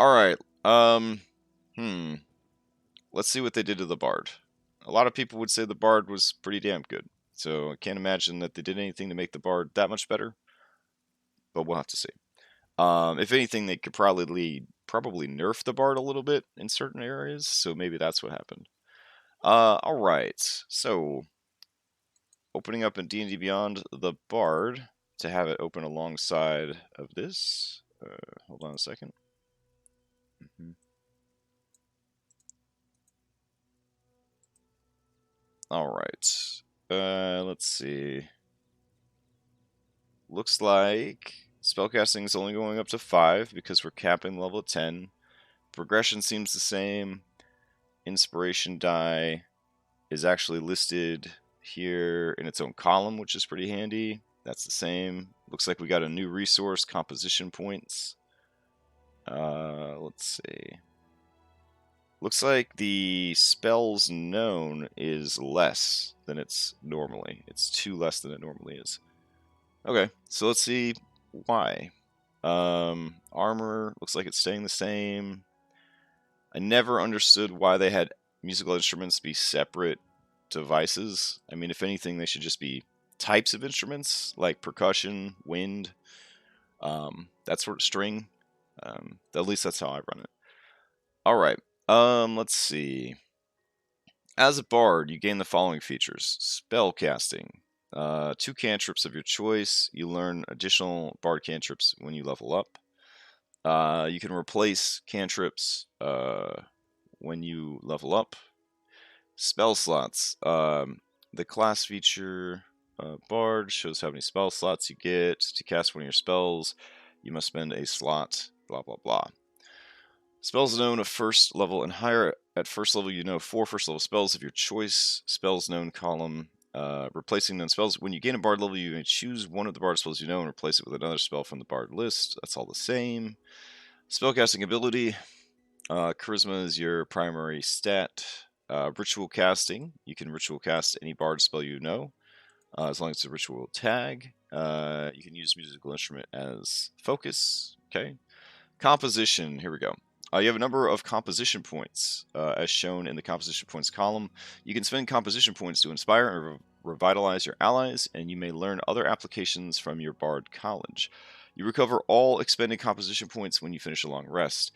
Alright, let's see what they did to the Bard. A lot of people would say the Bard was pretty damn good, so I can't imagine that they did anything to make the Bard that much better, but we'll have to see. If anything, they could probably nerf the Bard a little bit in certain areas, so maybe that's what happened. Alright, so opening up in D&D Beyond the Bard to have it open alongside of this. Hold on a second. Alright, let's see. Looks like spellcasting is only going up to 5 because we're capping level 10. Progression seems the same. Inspiration die is actually listed here in its own column, which is pretty handy. That's the same. Looks like we got a new resource, composition points. Let's see. Looks like the spells known is less than it's normally. It's 2 less than it normally is. Okay, so let's see why. Armor looks like it's staying the same. I never understood why they had musical instruments be separate devices. I mean, if anything, they should just be types of instruments, like percussion, wind, that sort of string. At least that's how I run it. Alright, let's see. As a bard, you gain the following features. Spell casting. 2 cantrips of your choice. You learn additional bard cantrips when you level up. You can replace cantrips when you level up. Spell slots. The class feature Bard shows how many spell slots you get. To cast one of your spells, you must spend a slot, blah, blah, blah. Spells known of first level and higher. At first level, you know 4 first level spells of your choice. Spells known column. Replacing known spells. When you gain a Bard level, you may choose one of the Bard spells you know and replace it with another spell from the Bard list. That's all the same. Spellcasting ability. Charisma is your primary stat. Ritual casting. You can ritual cast any Bard spell you know, as long as it's a ritual tag. You can use musical instrument as focus. Okay. Composition. Here we go. You have a number of composition points, as shown in the composition points column. You can spend composition points to inspire and revitalize your allies, and you may learn other applications from your Bard College. You recover all expended composition points when you finish a long rest.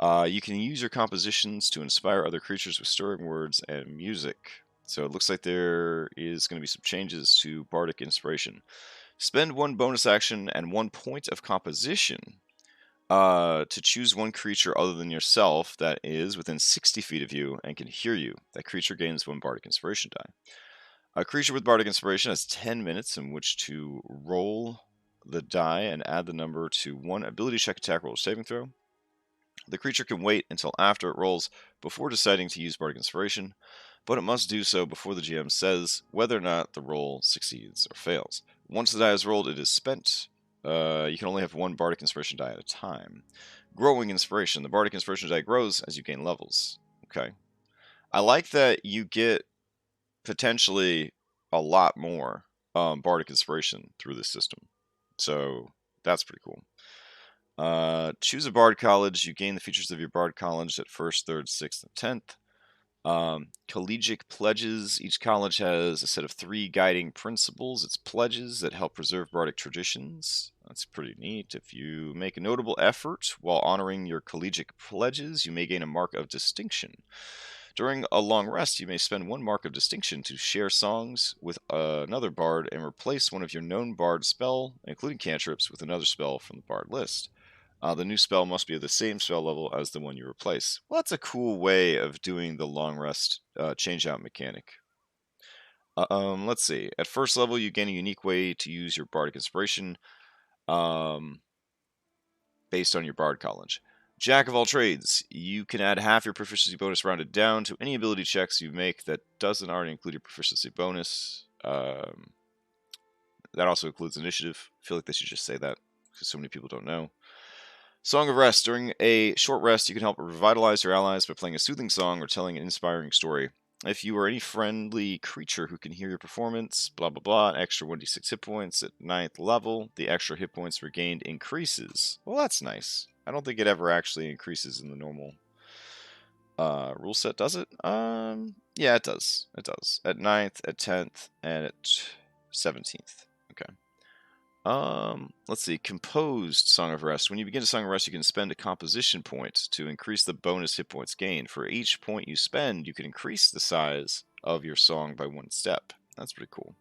You can use your compositions to inspire other creatures with stirring words and music. So it looks like there is going to be some changes to Bardic Inspiration. Spend 1 bonus action and 1 point of composition to choose one creature other than yourself that is within 60 feet of you and can hear you. That creature gains 1 Bardic Inspiration die. A creature with Bardic Inspiration has 10 minutes in which to roll the die and add the number to 1 ability check, attack, roll, or saving throw. The creature can wait until after it rolls before deciding to use Bardic Inspiration, but it must do so before the GM says whether or not the roll succeeds or fails. Once the die is rolled, it is spent. You can only have 1 Bardic Inspiration die at a time. Growing Inspiration. The Bardic Inspiration die grows as you gain levels. Okay. I like that you get potentially a lot more Bardic Inspiration through this system. So that's pretty cool. Choose a Bard College. You gain the features of your Bard College at 1st, 3rd, 6th, and 10th. Collegiate Pledges. Each college has a set of 3 guiding principles. It's pledges that help preserve Bardic traditions. That's pretty neat. If you make a notable effort while honoring your collegiate pledges, you may gain a mark of distinction. During a long rest, you may spend 1 mark of distinction to share songs with another bard and replace one of your known bard spell, including cantrips, with another spell from the bard list. The new spell must be at the same spell level as the one you replace. Well, that's a cool way of doing the long rest change-out mechanic. Let's see. At 1st level, you gain a unique way to use your Bardic Inspiration based on your Bard College. Jack of all trades. You can add half your proficiency bonus rounded down to any ability checks you make that doesn't already include your proficiency bonus. That also includes initiative. I feel like they should just say that because so many people don't know. Song of Rest. During a short rest, you can help revitalize your allies by playing a soothing song or telling an inspiring story. If you are any friendly creature who can hear your performance, blah blah blah, an extra 1d6 hit points at 9th level, the extra hit points regained increases. Well, that's nice. I don't think it ever actually increases in the normal rule set, does it? Yeah, it does. It does. At 9th, at 10th, and at 17th. Okay. Let's see. Composed Song of Rest. When you begin a Song of Rest, you can spend a composition point to increase the bonus hit points gained. For each point you spend, you can increase the size of your song by 1 step. That's pretty cool.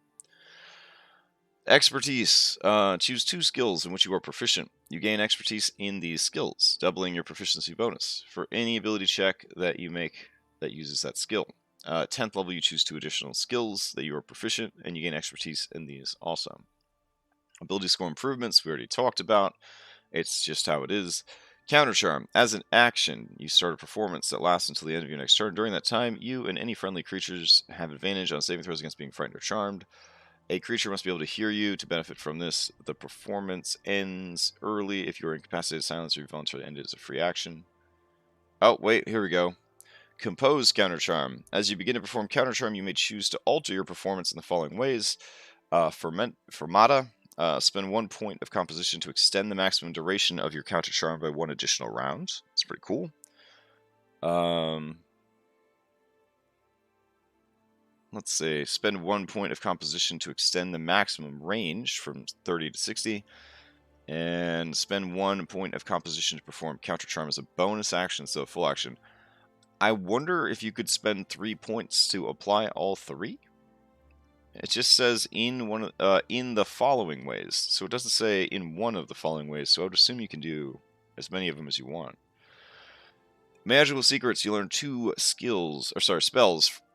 Expertise. Choose 2 skills in which you are proficient. You gain expertise in these skills, doubling your proficiency bonus for any ability check that you make that uses that skill. 10th level, you choose 2 additional skills that you are proficient, and you gain expertise in these also. Ability score improvements, we already talked about. It's just how it is. Counter Charm. As an action, you start a performance that lasts until the end of your next turn. During that time, you and any friendly creatures have advantage on saving throws against being frightened or charmed. A creature must be able to hear you to benefit from this. The performance ends early. If you are incapacitated, silence, or you voluntarily end it as a free action. Oh, wait, here we go. Compose Counter Charm. As you begin to perform Counter Charm, you may choose to alter your performance in the following ways. Fermata. Spend 1 point of composition to extend the maximum duration of your counter charm by 1 additional round. It's pretty cool. Let's see. Spend 1 point of composition to extend the maximum range from 30 to 60. And spend 1 point of composition to perform counter charm as a bonus action instead of full action. I wonder if you could spend 3 points to apply all 3? It just says in the following ways, so it doesn't say in one of the following ways. So I would assume you can do as many of them as you want. Magical Secrets. You learn 2 spells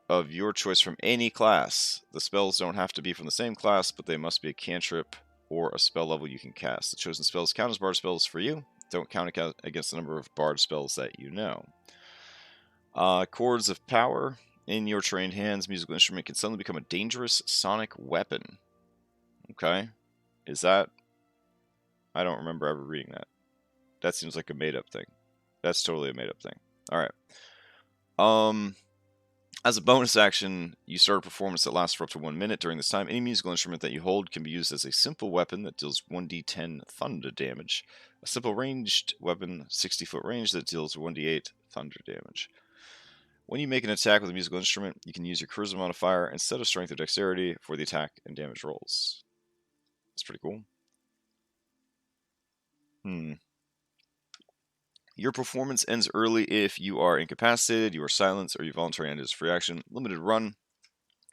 of your choice from any class. The spells don't have to be from the same class, but they must be a cantrip or a spell level you can cast. The chosen spells count as bard spells for you. Don't count against the number of bard spells that you know. Chords of Power. In your trained hands, musical instrument can suddenly become a dangerous sonic weapon. Okay. Is that... I don't remember ever reading that. That seems like a made-up thing. That's totally a made-up thing. Alright. As a bonus action, you start a performance that lasts for up to 1 minute. During this time, any musical instrument that you hold can be used as a simple weapon that deals 1d10 thunder damage. A simple ranged weapon, 60-foot range, that deals 1d8 thunder damage. When you make an attack with a musical instrument, you can use your charisma modifier instead of strength or dexterity for the attack and damage rolls. That's pretty cool. Your performance ends early if you are incapacitated, you are silenced, or you voluntarily end as free action. Limited run.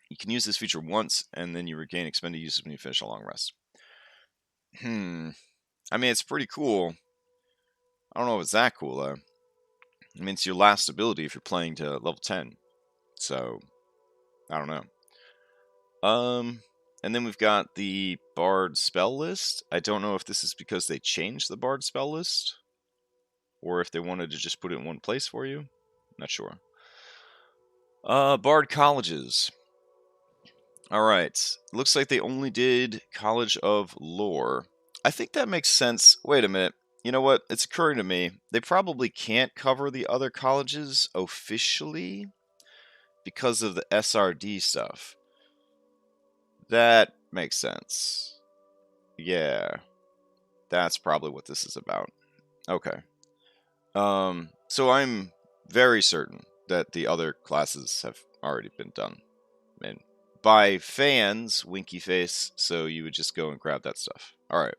You can use this feature once, and then you regain expended uses when you finish a long rest. I mean, it's pretty cool. I don't know if it's that cool, though. I mean, it's your last ability if you're playing to level 10. So, I don't know. And then we've got the Bard spell list. I don't know if this is because they changed the Bard spell list, or if they wanted to just put it in one place for you. Not sure. Bard colleges. Alright. Looks like they only did College of Lore. I think that makes sense. Wait a minute. You know what? It's occurring to me. They probably can't cover the other colleges officially because of the SRD stuff. That makes sense. Yeah. That's probably what this is about. Okay. So I'm very certain that the other classes have already been done. And by fans, winky face, so you would just go and grab that stuff. Alright.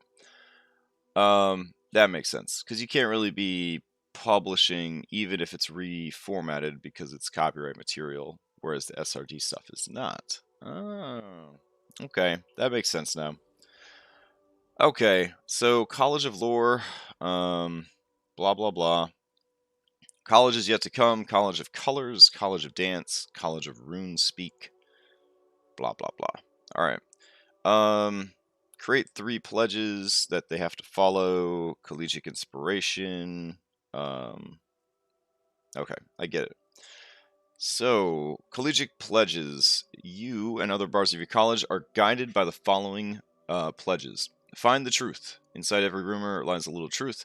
That makes sense. Because you can't really be publishing, even if it's reformatted, because it's copyright material, whereas the SRD stuff is not. Oh. Okay, that makes sense now. Okay, so College of Lore, blah blah blah. College is yet to come, College of Colors, College of Dance, College of Runespeak, blah blah blah. Alright. Create 3 pledges that they have to follow. Collegiate Inspiration. Okay, I get it. So, Collegiate Pledges. You and other bards of your college are guided by the following pledges. Find the truth. Inside every rumor lies a little truth.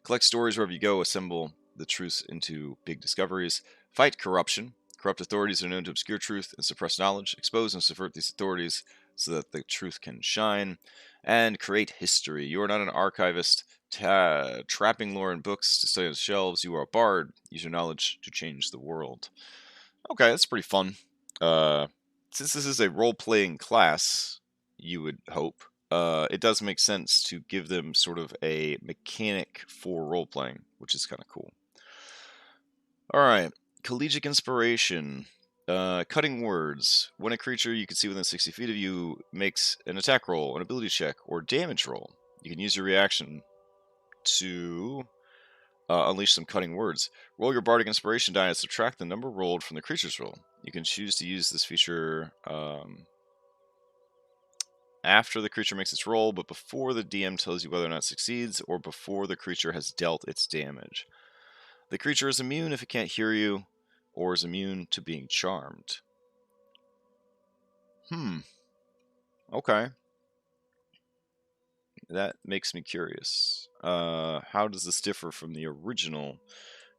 Collect stories wherever you go. Assemble the truths into big discoveries. Fight corruption. Corrupt authorities are known to obscure truth and suppress knowledge, expose and subvert these authorities so that the truth can shine, and create history. You are not an archivist trapping lore in books to stay on shelves. You are a bard. Use your knowledge to change the world. Okay, that's pretty fun. Since this is a role-playing class, you would hope, it does make sense to give them sort of a mechanic for role-playing, which is kind of cool. All right, Collegiate Inspiration. Cutting words. When a creature you can see within 60 feet of you makes an attack roll, an ability check, or damage roll, you can use your reaction to unleash some cutting words. Roll your Bardic Inspiration die and subtract the number rolled from the creature's roll. You can choose to use this feature after the creature makes its roll, but before the DM tells you whether or not it succeeds, or before the creature has dealt its damage. The creature is immune if it can't hear you, or is immune to being charmed. Okay. That makes me curious. How does this differ from the original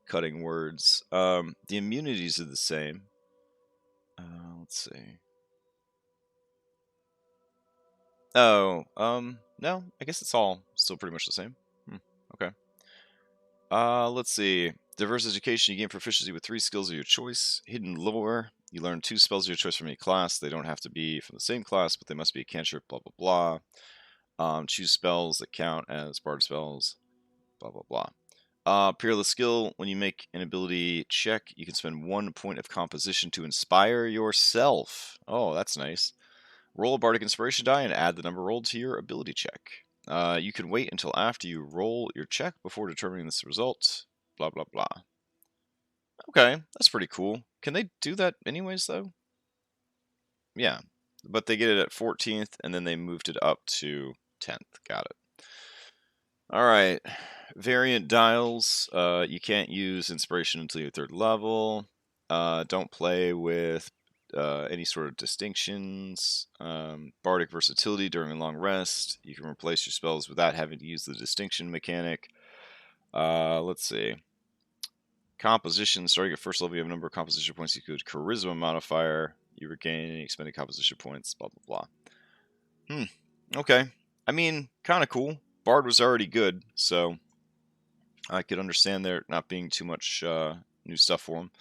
cutting words? The immunities are the same. Let's see. Oh, no, I guess it's all still pretty much the same. Okay. Let's see. Diverse education, you gain proficiency with 3 skills of your choice. Hidden lore, you learn 2 spells of your choice from any class. They don't have to be from the same class, but they must be a cantrip, blah, blah, blah. Choose spells that count as bard spells, blah, blah, blah. Peerless skill, when you make an ability check, you can spend 1 point of composition to inspire yourself. Oh, that's nice. Roll a Bardic Inspiration die and add the number rolled to your ability check. You can wait until after you roll your check before determining this result. Blah, blah, blah. Okay, that's pretty cool. Can they do that anyways, though? Yeah, but they get it at 14th, and then they moved it up to 10th. Got it. All right. Variant dials. You can't use Inspiration until your 3rd level. Don't play with any sort of distinctions. Bardic Versatility during a long rest. You can replace your spells without having to use the distinction mechanic. Let's see. Composition. Starting at 1st level, you have a number of composition points. You could Charisma modifier. You regain any expended composition points. Blah, blah, blah. Okay. I mean, kind of cool. Bard was already good, so I could understand there not being too much new stuff for him.